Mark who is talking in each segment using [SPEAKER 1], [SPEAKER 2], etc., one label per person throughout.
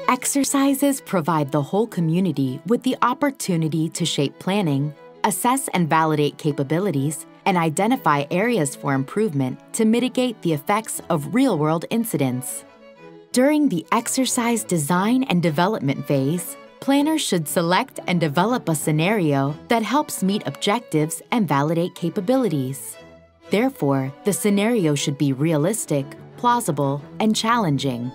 [SPEAKER 1] Exercises provide the whole community with the opportunity to shape planning, assess and validate capabilities, and identify areas for improvement to mitigate the effects of real-world incidents. During the exercise design and development phase, planners should select and develop a scenario that helps meet objectives and validate capabilities. Therefore, the scenario should be realistic, plausible, and challenging.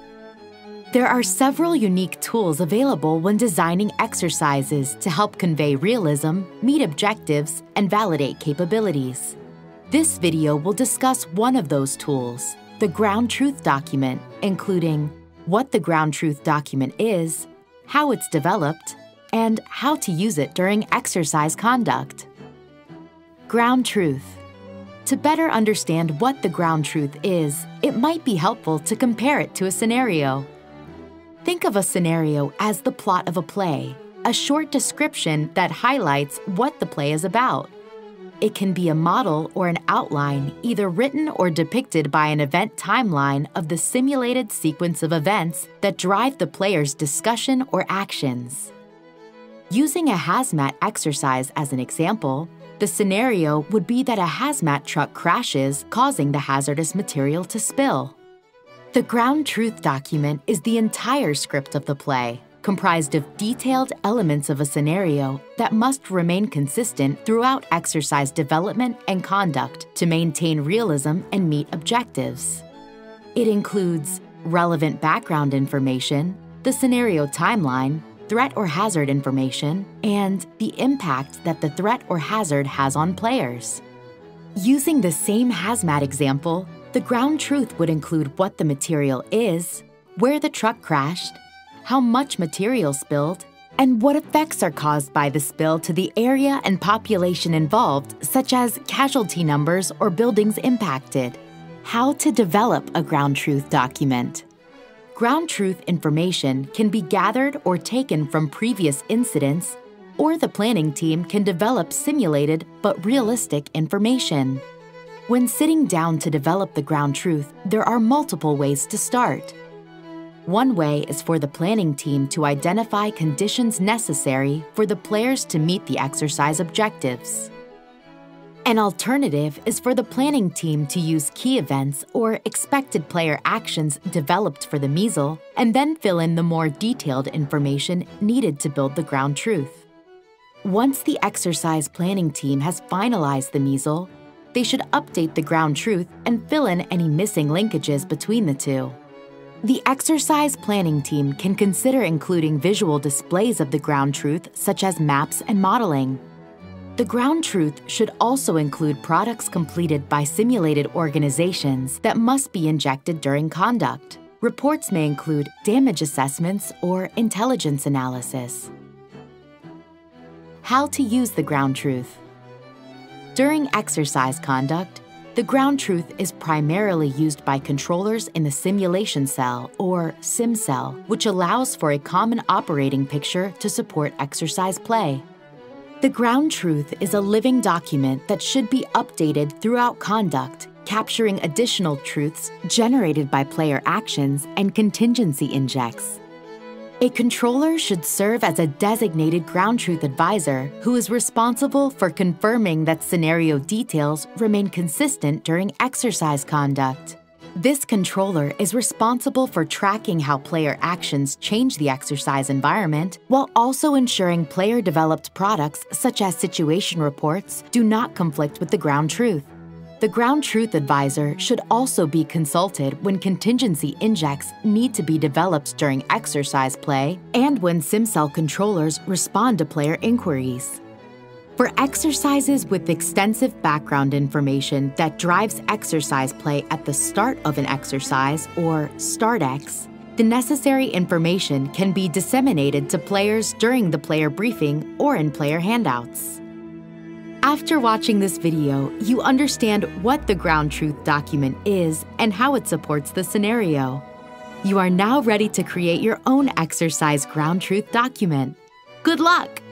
[SPEAKER 1] There are several unique tools available when designing exercises to help convey realism, meet objectives, and validate capabilities. This video will discuss one of those tools, the Ground Truth Document, including what the Ground Truth Document is, how it's developed, and how to use it during exercise conduct. Ground Truth. To better understand what the ground truth is, it might be helpful to compare it to a scenario. Think of a scenario as the plot of a play, a short description that highlights what the play is about. It can be a model or an outline, either written or depicted by an event timeline of the simulated sequence of events that drive the player's discussion or actions. Using a hazmat exercise as an example, the scenario would be that a hazmat truck crashes, causing the hazardous material to spill. The Ground Truth Document is the entire script of the play, comprised of detailed elements of a scenario that must remain consistent throughout exercise development and conduct to maintain realism and meet objectives. It includes relevant background information, the scenario timeline, threat or hazard information, and the impact that the threat or hazard has on players. Using the same hazmat example, the ground truth would include what the material is, where the truck crashed, how much material spilled, and what effects are caused by the spill to the area and population involved, such as casualty numbers or buildings impacted. How to develop a ground truth document. Ground truth information can be gathered or taken from previous incidents, or the planning team can develop simulated but realistic information. When sitting down to develop the ground truth, there are multiple ways to start. One way is for the planning team to identify conditions necessary for the players to meet the exercise objectives. An alternative is for the planning team to use key events or expected player actions developed for the measle and then fill in the more detailed information needed to build the ground truth. Once the exercise planning team has finalized the measle, they should update the ground truth and fill in any missing linkages between the two. The exercise planning team can consider including visual displays of the ground truth, such as maps and modeling. The ground truth should also include products completed by simulated organizations that must be injected during conduct. Reports may include damage assessments or intelligence analysis. How to use the ground truth. During exercise conduct, the ground truth is primarily used by controllers in the simulation cell, or sim cell, which allows for a common operating picture to support exercise play. The ground truth is a living document that should be updated throughout conduct, capturing additional truths generated by player actions and contingency injects. A controller should serve as a designated ground truth advisor who is responsible for confirming that scenario details remain consistent during exercise conduct. This controller is responsible for tracking how player actions change the exercise environment, while also ensuring player-developed products such as situation reports do not conflict with the ground truth. The ground truth advisor should also be consulted when contingency injects need to be developed during exercise play and when SimCell controllers respond to player inquiries. For exercises with extensive background information that drives exercise play at the start of an exercise, or StartX, the necessary information can be disseminated to players during the player briefing or in player handouts. After watching this video, you understand what the ground truth document is and how it supports the scenario. You are now ready to create your own exercise ground truth document. Good luck!